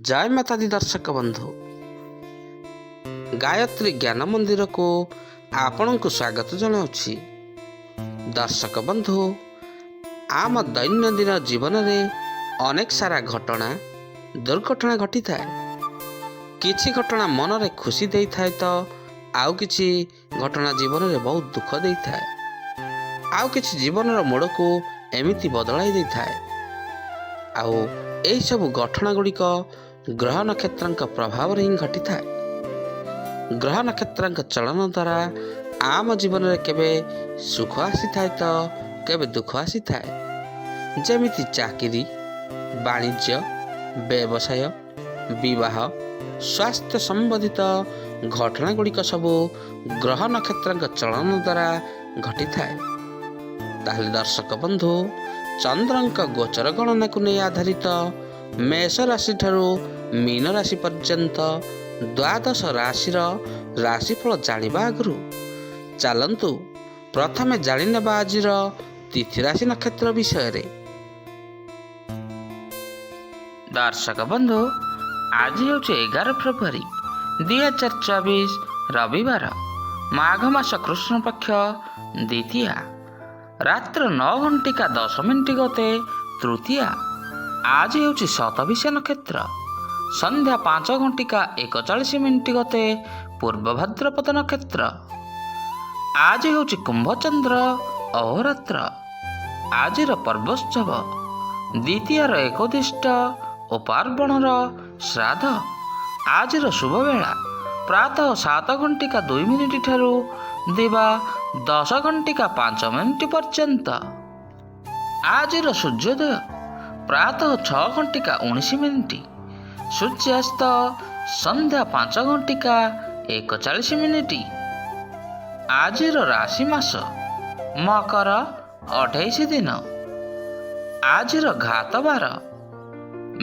जय माता दी दर्शक बंधु गायत्री ज्ञान मंदिर को आपण को स्वागत जनाऊँगी। दर्शक बंधु आम दैनंदिन जीवन में अनेक सारा घटना दुर्घटना घटी थाए। किछि घटना मन रे खुशी दे थाए तो आउ किछि घटना जीवन में बहुत दुख दे थाए। आउ किछि जीवन मोड़ को एमिति बदलाई दे थाए। आउ एही सब घटना गुड़िक ग्रह नक्षत्र प्रभाव ही घटी थाए। ग्रह नक्षत्र चलन द्वारा आम जीवन में केबे सुख आसी थाए तो केबे दुख आसी थाए। जेमिति चाकरी, वाणिज्य, व्यवसाय, विवाह, स्वास्थ्य संबंधित घटना गुड़िक सबू ग्रह नक्षत्र चलन द्वारा घटी थाए। ताहले दर्शक बंधु चंद्रंक गोचर गणना को नहीं आधारित मेष राशि ठारू मीन राशि पर्यंत द्वादश राशि राशिफल जानिबा आगु चलंतु प्रथमे जानिनेबा आजिर तिथि राशि नक्षत्र विषय रे। दर्शक बंधु आज हूँ 11 फेब्रुआरी 2024 रविवार माघ मास कृष्ण पक्ष द्वितीया रात्र 9:10 गते तृतीया। आज हूँ शतभिषा नक्षत्र संध्या 5:41 गते पूर्व भाद्रपद नक्षत्र। आज हूँ कुंभचंद्र अहोरात्र। आजिर पर्वोत्सव द्वितीयर एकोदिष्ट और पार्वणर श्राद्ध। आजिर शुभ बेला प्रातः 7:02 ठारू दिवा 10:05 पर्यंत। आजिर सूर्योदय प्रातः 6:19। सूर्यास्त संध्या 5:41। आजिर राशि मास मकर 28 दिन। आजिर घात बार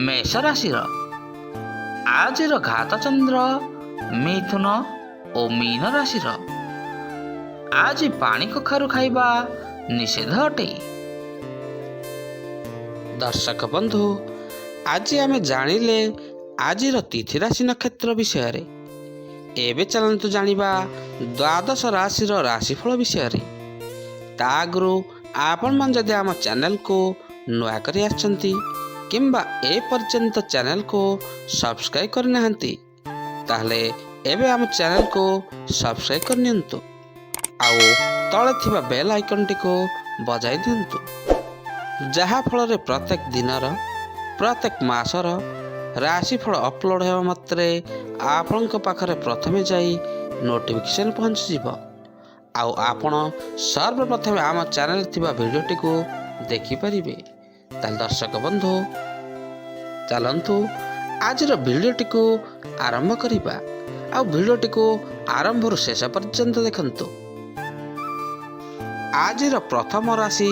मेष राशि। आजिर घात चंद्र मिथुन और मीन राशि। आज पानी कखारु खाइबा निषेध अटे। दर्शक बंधु आज आमे जानिले आजिर तिथि राशि नक्षत्र विषय रे। एबे चलंतु जानिबा द्वादश राशि राशिफल विषय रे। ता आगु आपण मन जदि आम चैनल को नुआ करी आछंती किंबा ए पर्यंत चैनल को सब्सक्राइब करनाहंती ताहले एबे आम चैनल को सब्सक्राइब करनियंतु आउ तले थिबा बेल आइकन टी को बजाई दियंतु जहा फल रे प्रत्येक दिनर प्रत्येक मासर राशिफल अपलोड हेबा मात्रे आपनक पाखरे प्रथमे जाई नोटिफिकेशन पहुंच जिवो। आउ आपण सर्वप्रथमे आम चैनल थिबा वीडियो टी को देखि परिबे। ताल दर्शक बंधु चलंतु आजिर वीडियो टी को आरंभ करिबा। आउ वीडियो टी को आरंभ रु शेष पर्यंत देखंतु। आजिर प्रथम राशि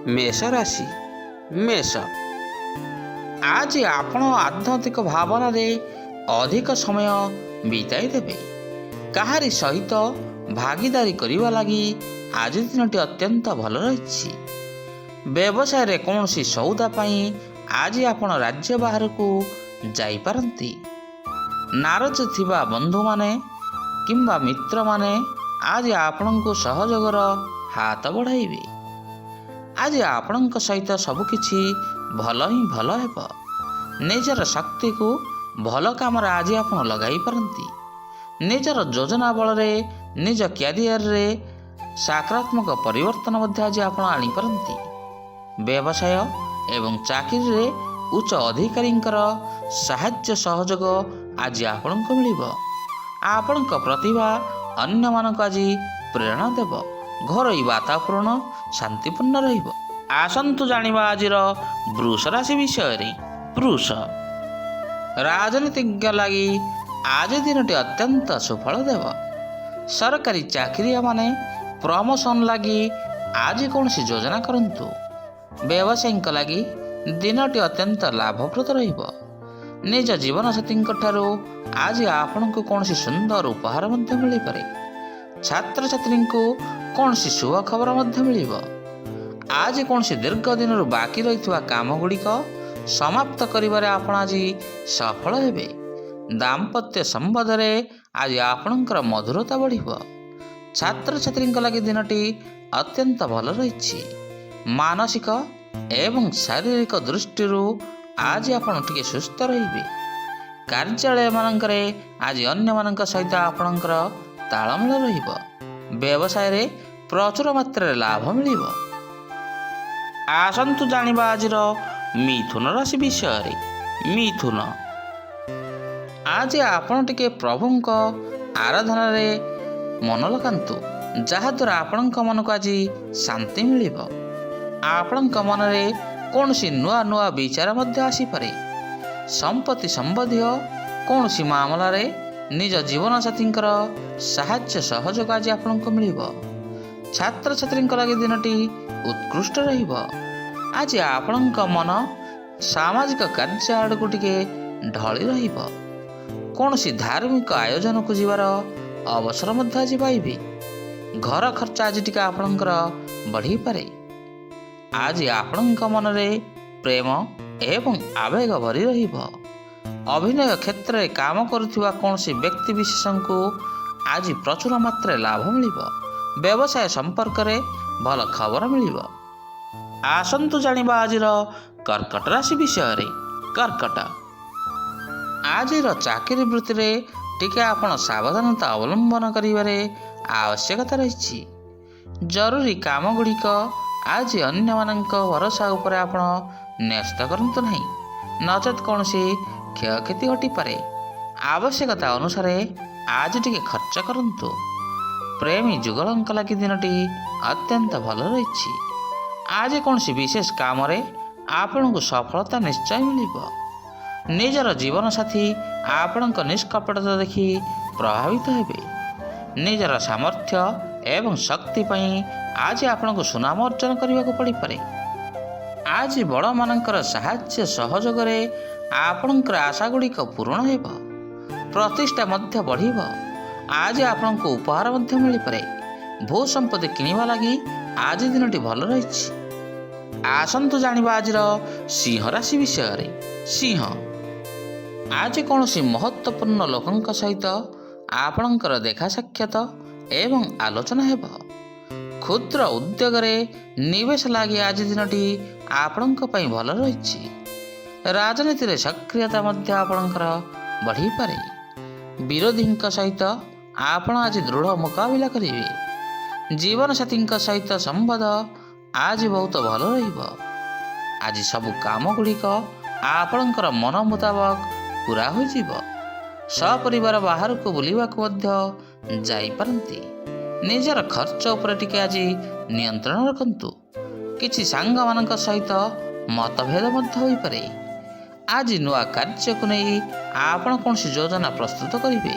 मेष राशि। मेष आज आपण आध्यात्मिक भावना रे अधिक समय बिताई देबे। कहारी सहित भागीदारी करिवा लागि आज दिनटी अत्यंत भल रहिछि। व्यवसाय रे कोनोसी सौदा पई आज आपण राज्य बाहर को जाई पारंती। नाराज थिबा बंधु माने किंबा मित्र माने आज आपण को सहयोगर हाथ बढ़ाइबे। आज आपण सहित सबकिछि भल ही भल हेब। निजर शक्ति को भल काम आज आप लगाई पारंती। निजर योजना बल रे निज क्यारियर रे सकारात्मक परिवर्तन मध्य आज आप आनी पारंती। व्यवसाय एवं चाकरी रे उच्च अधिकारी साहाय्य सहयोग आज आपण को मिलिबो। आपण प्रतिभा अन्य मानक आज प्रेरणा देव। घरोई वातावरण शांतिपूर्ण रहिबो। आसंतु जानिबा आजिर वृष राशि विषय रे। वृष राजनीतिज्ञ लागि आज दिनटी अत्यंत सुफल देव। सरकारी चाकरिया माने प्रमोशन लागि आज कौन सी योजना करंतु। व्यवसायी लागि दिनटी अत्यंत लाभप्रद रहिबो। निज जीवन साथी ठारू आज आपण को कौन सी सुंदर उपहार मध्य मिली पारे। छात्र छात्री को कौन सी शुभ खबर मध्य मिलिबो। आज कौन सी दीर्घ दिन बाकी रही काम गुड़िक ସମାପ୍ତ କରିବାରେ ଆପଣ ଆଜି ସଫଳ ହେବେ। ଦାମ୍ପତ୍ୟ ସମ୍ବନ୍ଧରେ ଆଜି ଆପଣଙ୍କର ମଧୁରତା ବଢ଼ିବ। ଛାତ୍ରଛାତ୍ରୀଙ୍କ ଲାଗି ଦିନଟି ଅତ୍ୟନ୍ତ ଭଲ ରହିଛି। ମାନସିକ ଏବଂ ଶାରୀରିକ ଦୃଷ୍ଟିରୁ ଆଜି ଆପଣ ଟିକେ ସୁସ୍ଥ ରହିବେ। କାର୍ଯ୍ୟାଳୟମାନଙ୍କରେ ଆଜି ଅନ୍ୟମାନଙ୍କ ସହିତ ଆପଣଙ୍କର ତାଳମେଳ ରହିବ। ବ୍ୟବସାୟରେ ପ୍ରଚୁର ମାତ୍ରାରେ ଲାଭ ମିଳିବ। ଆସନ୍ତୁ ଜାଣିବା ଆଜିର ମିଥୁନ ରାଶି ବିଷୟରେ। ମିଥୁନ, ଆଜି ଆପଣ ଟିକେ ପ୍ରଭୁଙ୍କ ଆରାଧନାରେ ମନ ଲଗାନ୍ତୁ, ଯାହାଦ୍ୱାରା ଆପଣଙ୍କ ମନକୁ ଆଜି ଶାନ୍ତି ମିଳିବ। ଆପଣଙ୍କ ମନରେ କୌଣସି ନୂଆ ନୂଆ ବିଚାର ମଧ୍ୟ ଆସିପାରେ। ସମ୍ପତ୍ତି ସମ୍ବନ୍ଧୀୟ କୌଣସି ମାମଲାରେ ନିଜ ଜୀବନସାଥୀଙ୍କର ସାହାଯ୍ୟ ସହଯୋଗ ଆଜି ଆପଣଙ୍କୁ ମିଳିବ। ଛାତ୍ରଛାତ୍ରୀଙ୍କ ଲାଗି ଦିନଟି ଉତ୍କୃଷ୍ଟ ରହିବ। ଆଜି ଆପଣଙ୍କ ମନ ସାମାଜିକ କାର୍ଯ୍ୟ ଆଡ଼କୁ ଟିକେ ଢଳି ରହିବ। କୌଣସି ଧାର୍ମିକ ଆୟୋଜନକୁ ଯିବାର ଅବସର ମଧ୍ୟ ଆଜି ପାଇବେ। ଘର ଖର୍ଚ୍ଚ ଆଜି ଟିକେ ଆପଣଙ୍କର ବଢ଼ିପାରେ। ଆଜି ଆପଣଙ୍କ ମନରେ ପ୍ରେମ ଏବଂ ଆବେଗ ଭରି ରହିବ। ଅଭିନୟ କ୍ଷେତ୍ରରେ କାମ କରୁଥିବା କୌଣସି ବ୍ୟକ୍ତିବିଶେଷଙ୍କୁ ଆଜି ପ୍ରଚୁର ମାତ୍ରାରେ ଲାଭ ମିଳିବ। ବ୍ୟବସାୟ ସମ୍ପର୍କରେ ଭଲ ଖବର ମିଳିବ। ଆସନ୍ତୁ ଜାଣିବା ଆଜିର କର୍କଟ ରାଶି ବିଷୟରେ। କର୍କଟ, ଆଜିର ଚାକିରି ବୃତ୍ତିରେ ଟିକେ ଆପଣ ସାବଧାନତା ଅବଲମ୍ବନ କରିବାରେ ଆବଶ୍ୟକତା ରହିଛି। ଜରୁରୀ କାମଗୁଡ଼ିକ ଆଜି ଅନ୍ୟମାନଙ୍କ ଭରସା ଉପରେ ଆପଣ ନ୍ୟସ୍ତ କରନ୍ତୁ ନାହିଁ, ନଚେତ୍ କୌଣସି କ୍ଷୟକ୍ଷତି ଘଟିପାରେ। ଆବଶ୍ୟକତା ଅନୁସାରେ ଆଜି ଟିକେ ଖର୍ଚ୍ଚ କରନ୍ତୁ। ପ୍ରେମୀ ଯୁଗଳଙ୍କ ଲାଗି ଦିନଟି ଅତ୍ୟନ୍ତ ଭଲ ରହିଛି। ଆଜି କୌଣସି ବିଶେଷ କାମରେ ଆପଣଙ୍କୁ ସଫଳତା ନିଶ୍ଚୟ ମିଳିବ। ନିଜର ଜୀବନସାଥୀ ଆପଣଙ୍କ ନିଷ୍କପଟତା ଦେଖି ପ୍ରଭାବିତ ହେବେ। ନିଜର ସାମର୍ଥ୍ୟ ଏବଂ ଶକ୍ତି ପାଇଁ ଆଜି ଆପଣଙ୍କୁ ସୁନାମ ଅର୍ଜନ କରିବାକୁ ପଡ଼ିପାରେ। ଆଜି ବଡ଼ମାନଙ୍କର ସାହାଯ୍ୟ ସହଯୋଗରେ ଆପଣଙ୍କର ଆଶାଗୁଡ଼ିକ ପୂରଣ ହେବ। ପ୍ରତିଷ୍ଠା ମଧ୍ୟ ବଢ଼ିବ। ଆଜି ଆପଣଙ୍କୁ ଉପହାର ମଧ୍ୟ ମିଳିପାରେ। ଭୂ ସମ୍ପତ୍ତି କିଣିବା ଲାଗି ଆଜି ଦିନଟି ଭଲ ରହିଛି। ଆସନ୍ତୁ ଜାଣିବା ଆଜିର ସିଂହ ରାଶି ବିଷୟରେ। ସିଂହ, ଆଜି କୌଣସି ମହତ୍ତ୍ୱପୂର୍ଣ୍ଣ ଲୋକଙ୍କ ସହିତ ଆପଣଙ୍କର ଦେଖା ସାକ୍ଷାତ ଏବଂ ଆଲୋଚନା ହେବ। କ୍ଷୁଦ୍ର ଉଦ୍ୟୋଗରେ ନିବେଶ ଲାଗି ଆଜି ଦିନଟି ଆପଣଙ୍କ ପାଇଁ ଭଲ ରହିଛି। ରାଜନୀତିରେ ସକ୍ରିୟତା ମଧ୍ୟ ଆପଣଙ୍କର ବଢ଼ିପାରେ। ବିରୋଧୀଙ୍କ ସହିତ ଆପଣ ଆଜି ଦୃଢ଼ ମୁକାବିଲା କରିବେ। ଜୀବନସାଥୀଙ୍କ ସହିତ ସମ୍ବନ୍ଧ ଆଜି ବହୁତ ଭଲ ରହିବ। ଆଜି ସବୁ କାମଗୁଡ଼ିକ ଆପଣଙ୍କର ମନ ମୁତାବକ ପୁରା ହୋଇଯିବ। ସପରିବାର ବାହାରକୁ ବୁଲିବାକୁ ମଧ୍ୟ ଯାଇପାରନ୍ତି। ନିଜର ଖର୍ଚ୍ଚ ଉପରେ ଟିକେ ଆଜି ନିୟନ୍ତ୍ରଣ ରଖନ୍ତୁ। କିଛି ସାଙ୍ଗମାନଙ୍କ ସହିତ ମତଭେଦ ମଧ୍ୟ ହୋଇପାରେ। ଆଜି ନୂଆ କାର୍ଯ୍ୟକୁ ନେଇ ଆପଣ କୌଣସି ଯୋଜନା ପ୍ରସ୍ତୁତ କରିବେ।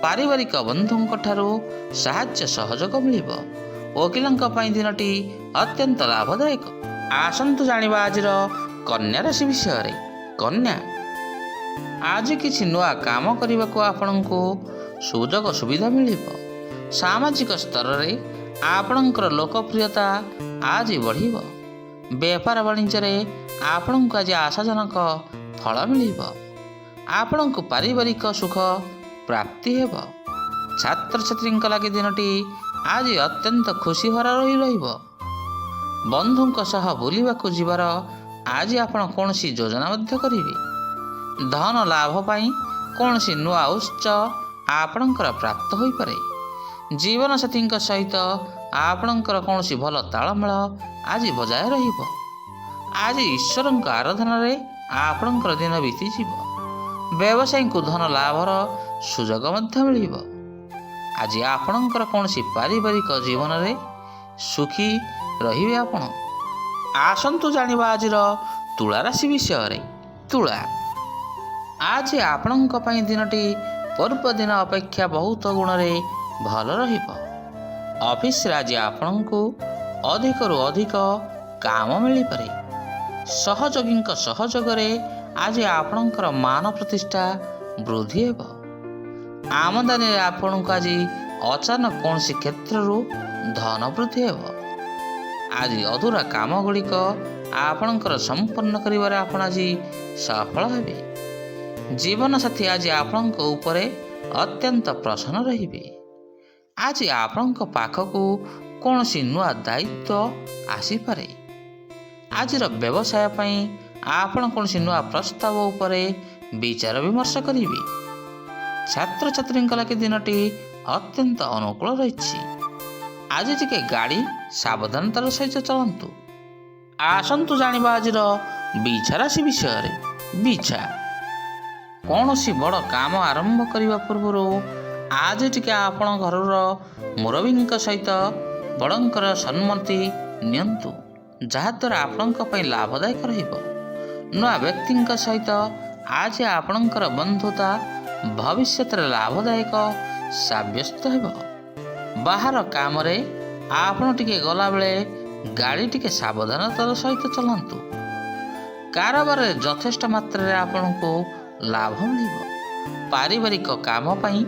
ପାରିବାରିକ ବନ୍ଧୁଙ୍କ ଠାରୁ ସାହାଯ୍ୟ ସହଯୋଗ ମିଳିବ। ଓକିଲଙ୍କ ପାଇଁ ଦିନଟି ଅତ୍ୟନ୍ତ ଲାଭଦାୟକ। ଆସନ୍ତୁ ଜାଣିବା ଆଜିର କନ୍ୟା ରାଶି ବିଷୟରେ। କନ୍ୟା, ଆଜି କିଛି ନୂଆ କାମ କରିବାକୁ ଆପଣଙ୍କୁ ସୁଯୋଗ ସୁବିଧା ମିଳିବ। ସାମାଜିକ ସ୍ତରରେ ଆପଣଙ୍କର ଲୋକପ୍ରିୟତା ଆଜି ବଢ଼ିବ। ବେପାର ବାଣିଜ୍ୟରେ ଆପଣଙ୍କୁ ଆଜି ଆଶାଜନକ ଫଳ ମିଳିବ। ଆପଣଙ୍କୁ ପାରିବାରିକ ସୁଖ ପ୍ରାପ୍ତି ହେବ। ଛାତ୍ରଛାତ୍ରୀଙ୍କ ଲାଗି ଦିନଟି ଆଜି ଅତ୍ୟନ୍ତ ଖୁସି ଭରା ରହିବ। ବନ୍ଧୁଙ୍କ ସହ ବୁଲିବାକୁ ଯିବାର ଆଜି ଆପଣ କୌଣସି ଯୋଜନା ମଧ୍ୟ କରିବେ। ଧନ ଲାଭ ପାଇଁ କୌଣସି ନୂଆ ଉତ୍ସ ଆପଣଙ୍କର ପ୍ରାପ୍ତ ହୋଇପାରେ। ଜୀବନସାଥୀଙ୍କ ସହିତ ଆପଣଙ୍କର କୌଣସି ଭଲ ତାଳମେଳ ଆଜି ବଜାୟ ରହିବ। ଆଜି ଈଶ୍ୱରଙ୍କ ଆରାଧନାରେ ଆପଣଙ୍କର ଦିନ ବିତିଯିବ। ବ୍ୟବସାୟୀଙ୍କୁ ଧନ ଲାଭର ସୁଯୋଗ ମଧ୍ୟ ମିଳିବ। ଆଜି ଆପଣଙ୍କର କୌଣସି ପାରିବାରିକ ଜୀବନରେ ସୁଖୀ ରହିବେ ଆପଣ। ଆସନ୍ତୁ ଜାଣିବା ଆଜିର ତୁଳା ରାଶି ବିଷୟରେ। ତୁଳା, ଆଜି ଆପଣଙ୍କ ପାଇଁ ଦିନଟି ପୂର୍ବ ଦିନ ଅପେକ୍ଷା ବହୁତ ଗୁଣରେ ଭଲ ରହିବ। ଅଫିସରେ ଆଜି ଆପଣଙ୍କୁ ଅଧିକରୁ ଅଧିକ କାମ ମିଳିପାରେ। ସହଯୋଗୀଙ୍କ ସହଯୋଗରେ ଆଜି ଆପଣଙ୍କର ମାନ ପ୍ରତିଷ୍ଠା ବୃଦ୍ଧି ହେବ। ଆମଦାନୀରେ ଆପଣଙ୍କୁ ଆଜି ଅଚାନକ କୌଣସି କ୍ଷେତ୍ରରୁ ଧନ ବୃଦ୍ଧି ହେବ। ଆଜି ଅଧୁରା କାମ ଗୁଡ଼ିକ ଆପଣଙ୍କର ସମ୍ପନ୍ନ କରିବାରେ ଆପଣ ଆଜି ସଫଳ ହେବେ। ଜୀବନସାଥୀ ଆଜି ଆପଣଙ୍କ ଉପରେ ଅତ୍ୟନ୍ତ ପ୍ରସନ୍ନ ରହିବେ। ଆଜି ଆପଣଙ୍କ ପାଖକୁ କୌଣସି ନୂଆ ଦାୟିତ୍ୱ ଆସିପାରେ। ଆଜିର ବ୍ୟବସାୟ ପାଇଁ ଆପଣ କୌଣସି ନୂଆ ପ୍ରସ୍ତାବ ଉପରେ ବିଚାର ବିମର୍ଶ କରିବେ। ଛାତ୍ରଛାତ୍ରୀଙ୍କ ଲାଗି ଦିନଟି ଅତ୍ୟନ୍ତ ଅନୁକୂଳ ରହିଛି। ଆଜି ଟିକେ ଗାଡ଼ି ସାବଧାନତାର ସହିତ ଚଳାନ୍ତୁ। ଆସନ୍ତୁ ଜାଣିବା ଆଜିର ବିଛା ରାଶି ବିଷୟରେ। ବିଛା, କୌଣସି ବଡ଼ କାମ ଆରମ୍ଭ କରିବା ପୂର୍ବରୁ ଆଜି ଟିକେ ଆପଣ ଘରର ମୁରବୀଙ୍କ ସହିତ ବଡ଼ଙ୍କର ସମ୍ମତି ନିଅନ୍ତୁ, ଯାହାଦ୍ୱାରା ଆପଣଙ୍କ ପାଇଁ ଲାଭଦାୟକ ରହିବ। ନୂଆ ବ୍ୟକ୍ତିଙ୍କ ସହିତ ଆଜି ଆପଣଙ୍କର ବନ୍ଧୁତା ଭବିଷ୍ୟତରେ ଲାଭଦାୟକ ସାବ୍ୟସ୍ତ ହେବ। ବାହାର କାମରେ ଆପଣ ଟିକେ ଗଲାବେଳେ ଗାଡ଼ି ଟିକେ ସାବଧାନତାର ସହିତ ଚଲାନ୍ତୁ। କାରବାରରେ ଯଥେଷ୍ଟ ମାତ୍ରାରେ ଆପଣଙ୍କୁ ଲାଭ ମିଳିବ। ପାରିବାରିକ କାମ ପାଇଁ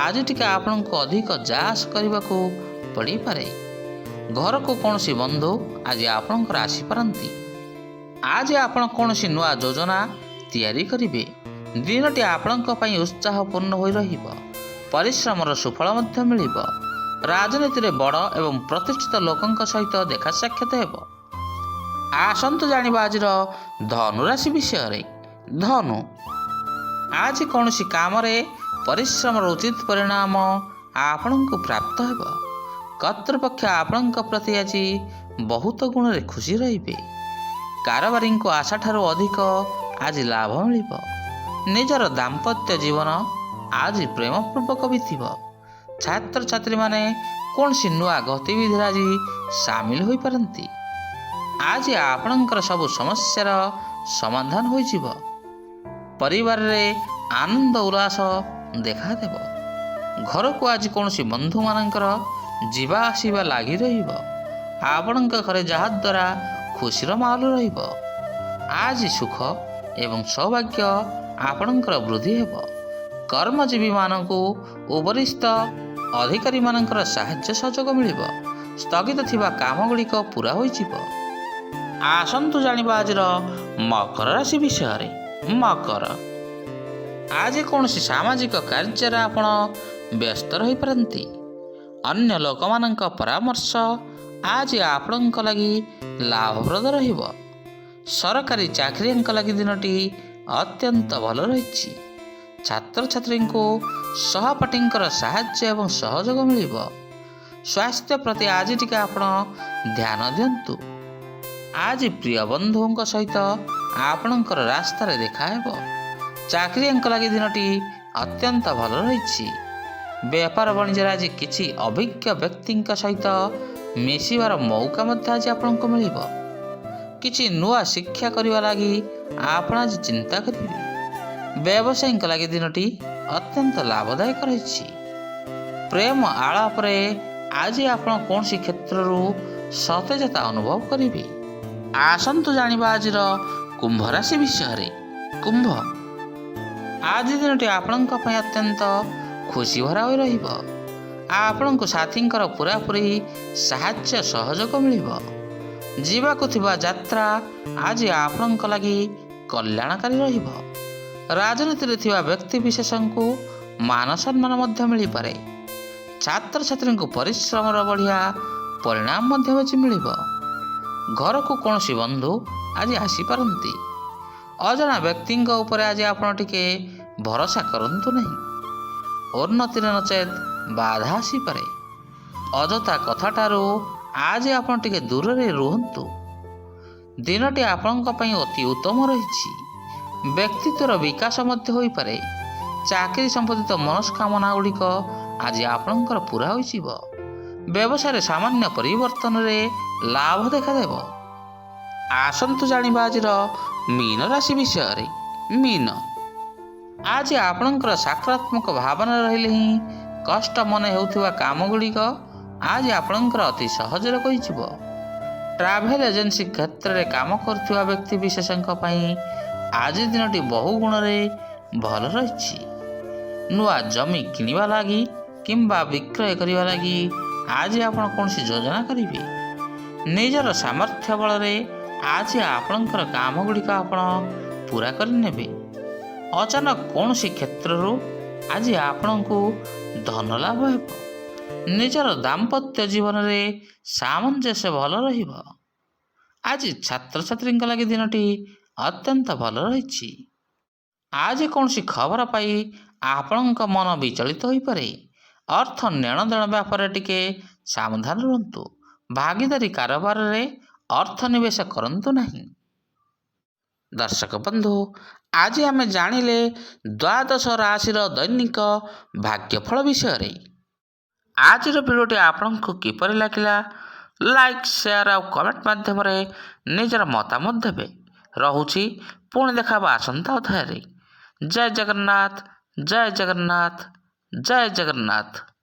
ଆଜି ଟିକେ ଆପଣଙ୍କୁ ଅଧିକ ଯାଞ୍ଚ କରିବାକୁ ପଡ଼ିପାରେ। ଘରକୁ କୌଣସି ବନ୍ଧୁ ଆଜି ଆପଣଙ୍କର ଆସିପାରନ୍ତି। ଆଜି ଆପଣ କୌଣସି ନୂଆ ଯୋଜନା ତିଆରି କରିବେ। ଦିନଟି ଆପଣଙ୍କ ପାଇଁ ଉତ୍ସାହପୂର୍ଣ୍ଣ ହୋଇ ରହିବ। ପରିଶ୍ରମର ସୁଫଳ ମଧ୍ୟ ମିଳିବ। ରାଜନୀତିରେ ବଡ଼ ଏବଂ ପ୍ରତିଷ୍ଠିତ ଲୋକଙ୍କ ସହିତ ଦେଖା ସାକ୍ଷାତ ହେବ। ଆସନ୍ତୁ ଜାଣିବା ଆଜିର ଧନୁ ରାଶି ବିଷୟରେ। ଧନୁ, ଆଜି କୌଣସି କାମରେ ପରିଶ୍ରମର ଉଚିତ ପରିଣାମ ଆପଣଙ୍କୁ ପ୍ରାପ୍ତ ହେବ। କର୍ତ୍ତୃପକ୍ଷ ଆପଣଙ୍କ ପ୍ରତି ଆଜି ବହୁତ ଗୁଣରେ ଖୁସି ରହିବେ। କାରବାରୀଙ୍କୁ ଆଶାଠାରୁ ଅଧିକ ଆଜି ଲାଭ ମିଳିବ। ନିଜର ଦାମ୍ପତ୍ୟ ଜୀବନ ଆଜି ପ୍ରେମପୂର୍ବକ ବିତିବ। ଛାତ୍ରଛାତ୍ରୀମାନେ କୌଣସି ନୂଆ ଗତିବିଧିରେ ଆଜି ସାମିଲ ହୋଇପାରନ୍ତି। ଆଜି ଆପଣଙ୍କର ସବୁ ସମସ୍ୟାର ସମାଧାନ ହୋଇଯିବ। ପରିବାରରେ ଆନନ୍ଦ ଉଲ୍ଲାସ ଦେଖାଦେବ। ଘରକୁ ଆଜି କୌଣସି ବନ୍ଧୁମାନଙ୍କର ଯିବା ଆସିବା ଲାଗି ରହିବ। ଆପଣଙ୍କ ଘରେ ଯାହାଦ୍ୱାରା ଖୁସିର ମାହୋଲ ରହିବ। ଆଜି ସୁଖ ଏବଂ ସୌଭାଗ୍ୟ ଆପଣଙ୍କର ବୃଦ୍ଧି ହେବ। କର୍ମଜୀବୀମାନଙ୍କୁ ଉପରିସ୍ଥ ଅଧିକାରୀମାନଙ୍କର ସାହାଯ୍ୟ ସହଯୋଗ ମିଳିବ। ସ୍ଥଗିତ ଥିବା କାମଗୁଡ଼ିକ ପୂରା ହୋଇଯିବ। ଆସନ୍ତୁ ଜାଣିବା ଆଜିର ମକର ରାଶି ବିଷୟରେ। ମକର, ଆଜି କୌଣସି ସାମାଜିକ କାର୍ଯ୍ୟରେ ଆପଣ ବ୍ୟସ୍ତ ରହିପାରନ୍ତି। ଅନ୍ୟ ଲୋକମାନଙ୍କ ପରାମର୍ଶ ଆଜି ଆପଣଙ୍କ ଲାଗି ଲାଭପ୍ରଦ ରହିବ। ସରକାରୀ ଚାକିରିଆଙ୍କ ଲାଗି ଦିନଟି ଅତ୍ୟନ୍ତ ଭଲ ରହିଛି। ଛାତ୍ରଛାତ୍ରୀଙ୍କୁ ସହପାଠୀଙ୍କର ସାହାଯ୍ୟ ଏବଂ ସହଯୋଗ ମିଳିବ। ସ୍ୱାସ୍ଥ୍ୟ ପ୍ରତି ଆଜି ଟିକେ ଆପଣ ଧ୍ୟାନ ଦିଅନ୍ତୁ। ଆଜି ପ୍ରିୟ ବନ୍ଧୁଙ୍କ ସହିତ ଆପଣଙ୍କର ରାସ୍ତାରେ ଦେଖା ହେବ। ଚାକିରିଆଙ୍କ ଲାଗି ଦିନଟି ଅତ୍ୟନ୍ତ ଭଲ ରହିଛି। ବେପାର ବାଣିଜ୍ୟରେ ଆଜି କିଛି ଅଭିଜ୍ଞ ବ୍ୟକ୍ତିଙ୍କ ସହିତ ମିଶିବାର ମୌକା ମଧ୍ୟ ଆଜି ଆପଣଙ୍କୁ ମିଳିବ। କିଛି ନୂଆ ଶିକ୍ଷା କରିବା ଲାଗି ଆପଣ ଆଜି ଚିନ୍ତା କରିବେ। ବ୍ୟବସାୟୀଙ୍କ ଲାଗି ଦିନଟି ଅତ୍ୟନ୍ତ ଲାଭଦାୟକ ରହିଛି। ପ୍ରେମ ଆଳାପରେ ଆଜି ଆପଣ କୌଣସି କ୍ଷେତ୍ରରୁ ସତେଜତା ଅନୁଭବ କରିବେ। ଆସନ୍ତୁ ଜାଣିବା ଆଜିର କୁମ୍ଭ ରାଶି ବିଷୟରେ। କୁମ୍ଭ, ଆଜି ଦିନଟି ଆପଣଙ୍କ ପାଇଁ ଅତ୍ୟନ୍ତ ଖୁସି ଭରା ହୋଇ ରହିବ। ଆପଣଙ୍କୁ ସାଥୀଙ୍କର ପୂରାପୂରି ସାହାଯ୍ୟ ସହଯୋଗ ମିଳିବ। ଯିବାକୁ ଥିବା ଯାତ୍ରା ଆଜି ଆପଣଙ୍କ ଲାଗି କଲ୍ୟାଣକାରୀ ରହିବ। ରାଜନୀତିରେ ଥିବା ବ୍ୟକ୍ତିବିଶେଷଙ୍କୁ ମାନ ସମ୍ମାନ ମଧ୍ୟ ମିଳିପାରେ। ଛାତ୍ରଛାତ୍ରୀଙ୍କୁ ପରିଶ୍ରମର ବଢ଼ିଆ ପରିଣାମ ମଧ୍ୟ ଆଜି ମିଳିବ। ଘରକୁ କୌଣସି ବନ୍ଧୁ ଆଜି ଆସିପାରନ୍ତି। ଅଜଣା ବ୍ୟକ୍ତିଙ୍କ ଉପରେ ଆଜି ଆପଣ ଟିକେ ଭରସା କରନ୍ତୁ ନାହିଁ। ଉନ୍ନତିରେ ନଚେତ୍ ବାଧା ଆସିପାରେ। ଅଯଥା କଥାଠାରୁ ଆଜି ଆପଣ ଟିକେ ଦୂରରେ ରୁହନ୍ତୁ। ଦିନଟି ଆପଣଙ୍କ ପାଇଁ ଅତି ଉତ୍ତମ ରହିଛି। ବ୍ୟକ୍ତିତ୍ୱର ବିକାଶ ମଧ୍ୟ ହୋଇପାରେ। ଚାକିରି ସମ୍ବନ୍ଧିତ ମନସ୍କାମନା ଗୁଡ଼ିକ ଆଜି ଆପଣଙ୍କର ପୂରା ହୋଇଯିବ। ବ୍ୟବସାୟରେ ସାମାନ୍ୟ ପରିବର୍ତ୍ତନରେ ଲାଭ ଦେଖାଦେବ। ଆସନ୍ତୁ ଜାଣିବା ଆଜିର ମୀନ ରାଶି ବିଷୟରେ। ମୀନ, ଆଜି ଆପଣଙ୍କର ସକାରାତ୍ମକ ଭାବନା ରହିଲେ ହିଁ କଷ୍ଟ ମନେ ହେଉଥିବା କାମଗୁଡ଼ିକ ଆଜି ଆପଣଙ୍କର ଅତି ସହଜରେ ହୋଇଯିବ। ଟ୍ରାଭେଲ୍ ଏଜେନ୍ସି କ୍ଷେତ୍ରରେ କାମ କରୁଥିବା ବ୍ୟକ୍ତିବିଶେଷଙ୍କ ପାଇଁ ଆଜି ଦିନଟି ବହୁ ଗୁଣରେ ଭଲ ରହିଛି। ନୂଆ ଜମି କିଣିବା ଲାଗି କିମ୍ବା ବିକ୍ରୟ କରିବା ଲାଗି ଆଜି ଆପଣ କୌଣସି ଯୋଜନା କରିବେ। ନିଜର ସାମର୍ଥ୍ୟ ବଳରେ ଆଜି ଆପଣଙ୍କର କାମଗୁଡ଼ିକ ଆପଣ ପୂରା କରିନେବେ। ଅଚାନକ କୌଣସି କ୍ଷେତ୍ରରୁ ଆଜି ଆପଣଙ୍କୁ ଧନ ଲାଭ ହେବ। ନିଜର ଦାମ୍ପତ୍ୟ ଜୀବନରେ ସାମଞ୍ଜସ୍ୟ ଭଲ ରହିବ। ଆଜି ଛାତ୍ରଛାତ୍ରୀଙ୍କ ଲାଗି ଦିନଟି ଅତ୍ୟନ୍ତ ଭଲ ରହିଛି। ଆଜି କୌଣସି ଖବର ପାଇ ଆପଣଙ୍କ ମନ ବିଚଳିତ ହୋଇପାରେ। ଅର୍ଥ ନେଣଦେଣ ବ୍ୟାପାରରେ ଟିକେ ସାବଧାନ ରୁହନ୍ତୁ। ଭାଗିଦାରୀ କାରବାରରେ ଅର୍ଥ ନିବେଶ କରନ୍ତୁ ନାହିଁ। ଦର୍ଶକ ବନ୍ଧୁ, ଆଜି ଆମେ ଜାଣିଲେ ଦ୍ୱାଦଶ ରାଶିର ଦୈନିକ ଭାଗ୍ୟଫଳ ବିଷୟରେ। ଆଜିର ଭିଡ଼ିଓଟି ଆପଣଙ୍କୁ କିପରି ଲାଗିଲା? ଲାଇକ୍, ସେୟାର ଆଉ କମେଣ୍ଟ ମାଧ୍ୟମରେ ନିଜର ମତାମତ ଦେବେ। ରହୁଛି, ପୁଣି ଦେଖା ହେବା ଆସନ୍ତା ଅଧ୍ୟାୟରେ। ଜୟ ଜଗନ୍ନାଥ, ଜୟ ଜଗନ୍ନାଥ, ଜୟ ଜଗନ୍ନାଥ।